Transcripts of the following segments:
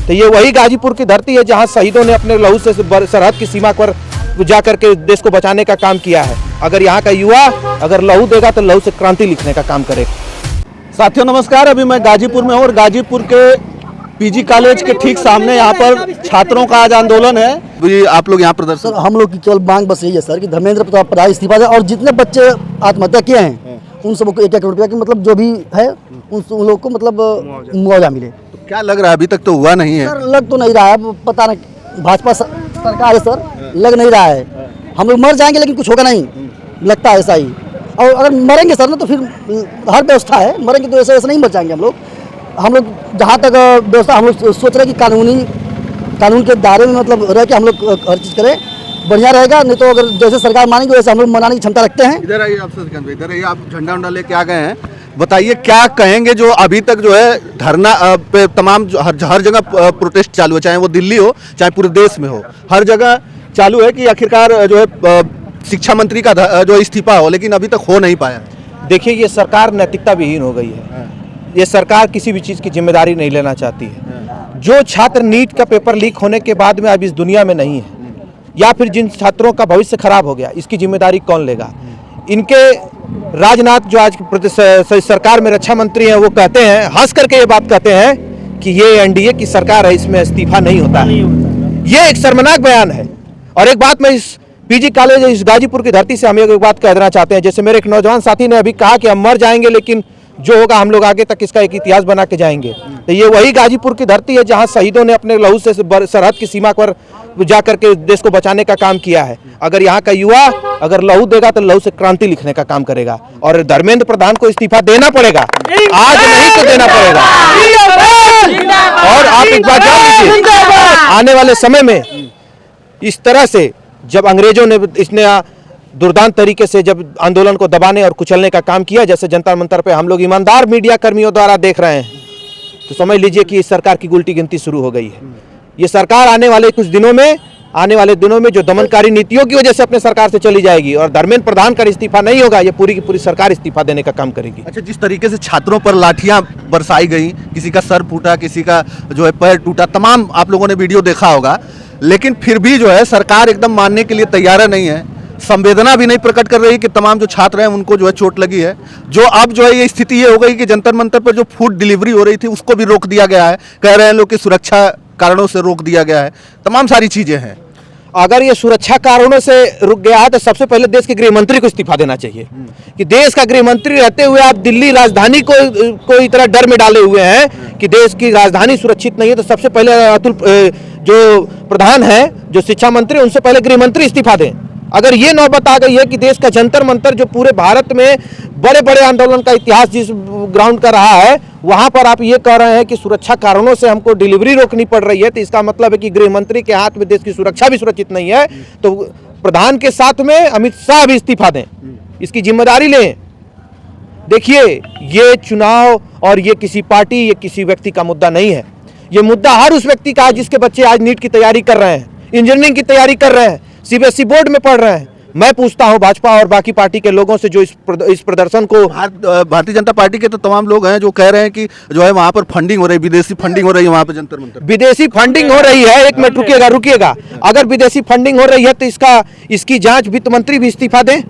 तो ये वही गाजीपुर की धरती है जहां शहीदों ने अपने लहू से सरहद की सीमा पर जाकर के देश को बचाने का काम किया है। अगर यहाँ का युवा अगर लहू देगा तो लहू से क्रांति लिखने का काम करेगा। साथियों नमस्कार, अभी मैं गाजीपुर में हूँ और गाजीपुर के पीजी कॉलेज के ठीक सामने यहाँ पर छात्रों का आज आंदोलन है। आप लोग यहाँ प्रदर्शन? सर हम लोग की केवल मांग बस यही है सर कि धर्मेंद्र प्रधान इस्तीफा दें और जितने बच्चे आत्महत्या किए हैं उन सबको 1-1 करोड़ रुपया की मतलब जो भी है उन लोग को मतलब मुआवजा मिले। तो क्या लग रहा है, अभी तक तो हुआ नहीं है? सर लग तो नहीं रहा है, पता नहीं भाजपा सरकार है सर, लग नहीं रहा है। हम लोग मर जाएंगे लेकिन कुछ होगा नहीं, लगता है ऐसा ही। और अगर मरेंगे सर ना तो फिर हर व्यवस्था है, मरेंगे तो ऐसे नहीं मर जाएंगे हम लोग। जहाँ तक व्यवस्था हम लोग सोच रहे हैं कि कानून के दायरे में मतलब रह के हम लोग हर चीज़ करें, बढ़िया रहेगा। नहीं तो अगर जैसे सरकार मानेंगे वैसे हम लोग मनाने की क्षमता रखते हैं। इधर आइए, आप इधर आइए, आप झंडा उंडा लेके आ गए हैं, बताइए क्या कहेंगे जो अभी तक जो है धरना पे तमाम हर जगह प्रोटेस्ट चालू है, चाहे वो दिल्ली हो चाहे पूरे देश में हो, हर जगह चालू है कि आखिरकार जो है शिक्षा मंत्री का जो इस्तीफा हो, लेकिन अभी तक हो नहीं पाया। देखिए ये सरकार नैतिकता विहीन हो गई है। ये सरकार किसी भी चीज़ की जिम्मेदारी नहीं लेना चाहती है। जो छात्र नीट का पेपर लीक होने के बाद में अब इस दुनिया में नहीं है, या फिर जिन छात्रों का भविष्य खराब हो गया, इसकी जिम्मेदारी कौन लेगा? इनके राजनाथ जो आज सरकार में रक्षा मंत्री हैं वो कहते हैं, हंस करके ये बात कहते हैं कि ये एनडीए की सरकार है, इसमें इस्तीफा नहीं होता है। ये एक शर्मनाक बयान है। और एक बात मैं इस पीजी कॉलेज इस गाजीपुर की धरती से हम एक बात कह देना चाहते हैं। जैसे मेरे एक नौजवान साथी ने अभी कहा कि हम मर जाएंगे लेकिन जो होगा हम लोग आगे तक इसका एक इतिहास बना के जाएंगे। तो ये वही गाजीपुर की धरती है जहां शहीदों ने अपने लहू से सरहद की सीमा पर जाकर के देश को बचाने का काम किया है। अगर यहाँ का युवा अगर लहू देगा तो लहू से क्रांति लिखने का काम करेगा। और धर्मेंद्र प्रधान को इस्तीफा देना पड़ेगा, आज नहीं तो देना पड़ेगा। और आप एक बात जान लीजिए, आने वाले समय में इस तरह से जब अंग्रेजों ने इसने दुर्दांत तरीके से जब आंदोलन को दबाने और कुचलने का काम किया, जैसे जनता मंतर पे हम लोग ईमानदार मीडिया कर्मियों द्वारा देख रहे हैं, तो समझ लीजिए कि इस सरकार की उल्टी गिनती शुरू हो गई है। ये सरकार आने वाले दिनों में जो दमनकारी नीतियों की वजह से अपने सरकार से चली जाएगी और धर्मेंद्र प्रधान का इस्तीफा नहीं होगा, ये पूरी की पूरी सरकार इस्तीफा देने का काम करेगी। अच्छा, जिस तरीके से छात्रों पर लाठियां बरसाई गई, किसी का सर फूटा, किसी का जो है पैर टूटा, तमाम आप लोगों ने वीडियो देखा होगा, लेकिन फिर भी जो है सरकार एकदम मानने के लिए तैयार नहीं है, संवेदना भी नहीं प्रकट कर रही कि तमाम जो छात्र हैं उनको जो है चोट लगी है। जो अब जो है ये स्थिति ये हो गई कि जंतर मंतर पर जो फूड डिलीवरी हो रही थी उसको भी रोक दिया गया है, कह रहे हैं लोग कि सुरक्षा कारणों से रोक दिया गया है, तमाम सारी चीजें हैं। अगर ये सुरक्षा कारणों से रुक गया है तो सबसे पहले देश के गृह मंत्री को इस्तीफा देना चाहिए कि देश का गृह मंत्री रहते हुए आप दिल्ली राजधानी को इतना डर में डाले हुए हैं कि देश की राजधानी सुरक्षित नहीं है। तो सबसे पहले अतुल जो प्रधान है, जो शिक्षा मंत्री, उनसे पहले गृह मंत्री इस्तीफा दें। अगर ये नौबत आ गई है कि देश का जंतर मंतर जो पूरे भारत में बड़े बड़े आंदोलन का इतिहास जिस ग्राउंड का रहा है, वहां पर आप ये कह रहे हैं कि सुरक्षा कारणों से हमको डिलीवरी रोकनी पड़ रही है, तो इसका मतलब है कि गृह मंत्री के हाथ में देश की सुरक्षा भी सुरक्षित नहीं है। तो प्रधान के साथ में अमित शाह भी इस्तीफा दें, इसकी जिम्मेदारी लें। देखिए ये चुनाव और ये किसी पार्टी, ये किसी व्यक्ति का मुद्दा नहीं है। ये मुद्दा हर उस व्यक्ति का है जिसके बच्चे आज नीट की तैयारी कर रहे हैं, इंजीनियरिंग की तैयारी कर रहे हैं, सीबीएसई बोर्ड में पढ़ रहे हैं। मैं पूछता हूं भाजपा और बाकी पार्टी के लोगों से जो इस प्रदर्शन को, भारतीय जनता पार्टी के तो तमाम लोग हैं जो कह रहे हैं कि जो है वहां पर फंडिंग हो रही है, विदेशी फंडिंग हो रही है वहां पर जंतर मंतर। विदेशी फंडिंग हो रही है, एक मिनट रुकिएगा। अगर विदेशी फंडिंग हो रही है तो इसकी जांच वित्त मंत्री भी इस्तीफा दें।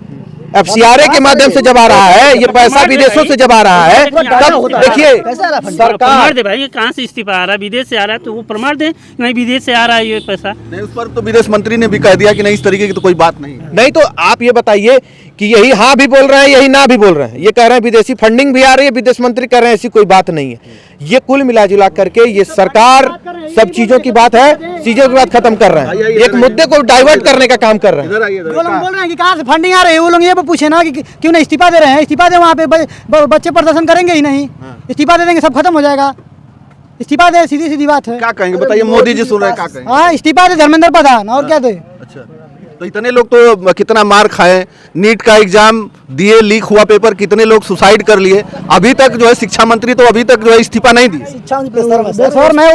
एफसीआरए के माध्यम से जब आ रहा है ये पैसा, विदेशों से जब आ रहा है, तब देखिए सरकार दे भाई, कहाँ से इस्तीफा आ रहा है? विदेश से आ रहा है तो वो प्रमाण दे, नहीं विदेश से आ रहा है ये पैसा। नहीं, उस पर तो विदेश मंत्री ने भी कह दिया कि नहीं, इस तरीके की तो कोई बात नहीं। नहीं तो आप ये बताइए कि यही हाँ भी बोल रहे हैं, यही ना भी बोल रहे हैं। ये कह रहे हैं विदेशी फंडिंग भी आ रही है, विदेश मंत्री कह रहे हैं ऐसी कोई बात नहीं है। ये कुल मिला जुला करके ये सरकार सब चीजों की बात है, चीजों की बात खत्म कर रहे हैं, एक मुद्दे को डाइवर्ट करने का काम कर रहे हैं। वो लोग बोल रहे हैं कि कहाँ से फंडिंग आ रही है, वो लोग ये पूछे ना कि क्यों नहीं इस्तीफा दे रहे हैं। इस्तीफा दे, वहाँ पे बच्चे प्रदर्शन करेंगे ही नहीं, इस्तीफा दे देंगे सब खत्म हो जाएगा। इस्तीफा दे, सीधी सीधी बात है। क्या कहेंगे बताइए, मोदी जी सुन रहे हैं, क्या कहेंगे? हाँ, इस्तीफा दे धर्मेंद्र प्रधान, और क्या दे। अच्छा, तो इतने लोग तो कितना मार खाए, नीट का एग्जाम दिए, लीक हुआ पेपर, कितने लोग सुसाइड कर लिए, अभी तक जो है शिक्षा मंत्री तो अभी तक जो है इस्तीफा नहीं दी। शिक्षा सर मैं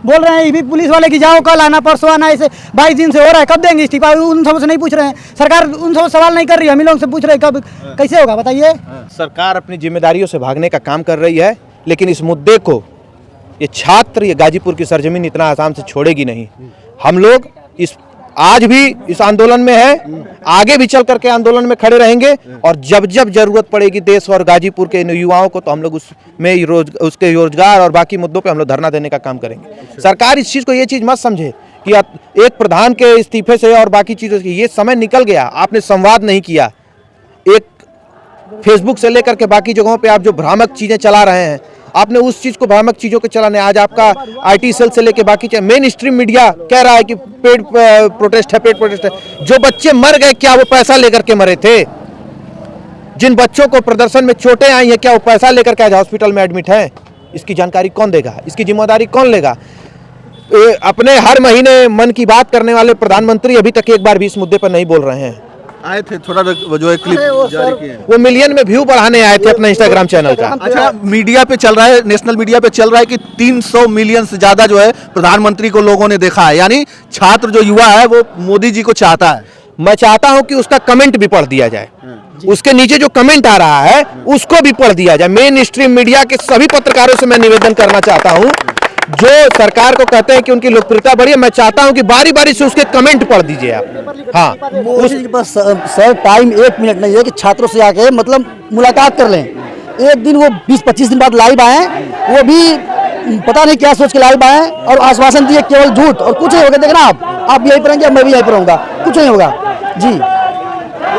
बोल रहे हैं ये भी पुलिस वाले की जाओ कल आना परसों आना, ऐसे 22 दिन से हो रहा है, कब देंगे इस्तीफा? उन सबसे नहीं पूछ रहे हैं, सरकार उन सब सवाल नहीं कर रही है, हम ही लोग से पूछ रहे हैं कब कैसे होगा बताइए। सरकार अपनी जिम्मेदारियों से भागने का काम कर रही है, लेकिन इस मुद्दे को ये छात्र, ये गाजीपुर की सरजमीन इतना आसाम से छोड़ेगी नहीं। हम लोग आज भी इस आंदोलन में है, आगे भी चल करके आंदोलन में खड़े रहेंगे, और जब जब जरूरत पड़ेगी देश और गाजीपुर के युवाओं को, तो हम लोग उसमें उसके रोजगार और बाकी मुद्दों पे हम लोग धरना देने का काम करेंगे। सरकार इस चीज़ को, ये चीज़ मत समझे कि एक प्रधान के इस्तीफे से और बाकी चीज़ों से ये समय निकल गया। आपने संवाद नहीं किया, एक फेसबुक से लेकर के बाकी जगहों पे आप जो भ्रामक चीज़ें चला रहे हैं, आपने उस चीज़ को, भ्रामक चीज़ों को चलाने, आज आपका आईटी सेल से लेके बाकी मेन स्ट्रीम मीडिया कह रहा है कि पेड प्रोटेस्ट है, पेड प्रोटेस्ट है। जो बच्चे मर गए, क्या वो पैसा लेकर के मरे थे? जिन बच्चों को प्रदर्शन में चोटें आई हैं, क्या वो पैसा लेकर के आज हॉस्पिटल में एडमिट है? इसकी जानकारी कौन देगा? इसकी जिम्मेदारी कौन लेगा? अपने हर महीने मन की बात करने वाले प्रधानमंत्री अभी तक एक बार भी इस मुद्दे पर नहीं बोल रहे हैं। आए थे थोड़ा जो है क्लिप जारी किए, वो मिलियन में व्यू बढ़ाने आए थे अपना इंस्टाग्राम चैनल का। अच्छा, मीडिया पे चल रहा है, नेशनल मीडिया पे चल रहा है कि 300 मिलियन से ज्यादा जो है प्रधानमंत्री को लोगों ने देखा है, यानी छात्र जो युवा है वो मोदी जी को चाहता है। मैं चाहता हूं कि उसका कमेंट भी पढ़ दिया जाए, उसके नीचे जो कमेंट आ रहा है उसको भी पढ़ दिया जाए। मेन स्ट्रीम मीडिया के सभी पत्रकारों से मैं निवेदन करना चाहता हूं, जो सरकार को कहते हैं कि उनकी लोकप्रियता बढ़ी है, मैं चाहता हूं कि बारी बारी से उसके कमेंट पढ़ दीजिए आप। हाँ, मोदी जी के पास सर टाइम 1 मिनट नहीं है कि छात्रों से आके मतलब मुलाकात कर लें। एक दिन वो 20-25 दिन बाद लाइव आए, वो भी पता नहीं क्या सोच के लाइव आए और आश्वासन दिए केवल झूठ, और कुछ नहीं होगा। देखना आप यहीं पर रहेंगे, मैं भी यहीं पर रहूँगा, कुछ नहीं होगा जी।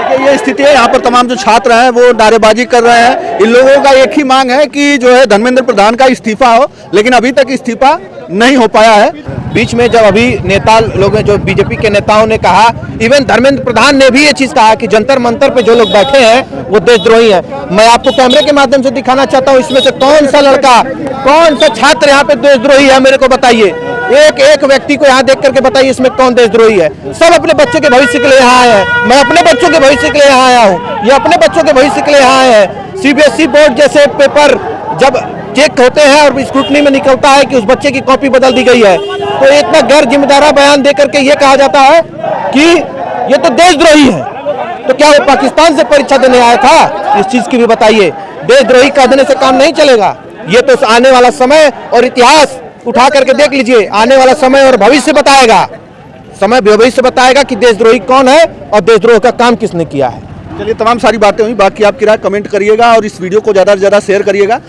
देखिए ये स्थिति है, यहाँ पर तमाम जो छात्र हैं वो नारेबाजी कर रहे हैं। इन लोगों का एक ही मांग है कि जो है धर्मेंद्र प्रधान का इस्तीफा हो, लेकिन अभी तक इस्तीफा नहीं हो पाया है। बीच में जब अभी नेता लोग, जो बीजेपी के नेताओं ने कहा, इवन धर्मेंद्र प्रधान ने भी ये चीज कहा कि जंतर मंतर पे जो लोग बैठे हैं वो देशद्रोही हैं। मैं आपको कैमरे के माध्यम से दिखाना चाहता हूँ, इसमें से कौन सा लड़का, कौन सा छात्र यहाँ पे देशद्रोही है, मेरे को बताइए। एक व्यक्ति को यहाँ देख करके बताइए इसमें कौन देशद्रोही है। सब अपने बच्चों के भविष्य के लिए यहाँ आए हैं। मैं अपने बच्चों के भविष्य के लिए यहाँ आया हूँ, ये अपने बच्चों के भविष्य के लिए यहाँ आए हैं। सीबीएसई बोर्ड जैसे पेपर जब चेक होते हैं और स्क्रूटनी में निकलता है कि उस बच्चे की कॉपी बदल दी गई है, तो इतना गैर जिम्मेदारा बयान देकर के ये कहा जाता है कि ये तो देशद्रोही है। तो क्या वो पाकिस्तान से परीक्षा देने आया था? इस चीज की भी बताइए। देशद्रोही कह देने से काम नहीं चलेगा। ये तो आने वाला समय और इतिहास उठा करके देख लीजिए, आने वाला समय और भविष्य बताएगा, समय भविष्य बताएगा कि देशद्रोही कौन है और देशद्रोह का काम किसने किया है। चलिए, तमाम सारी बातें हुई, बाकी आपकी राय कमेंट करिएगा और इस वीडियो को ज़्यादा से ज़्यादा शेयर करिएगा।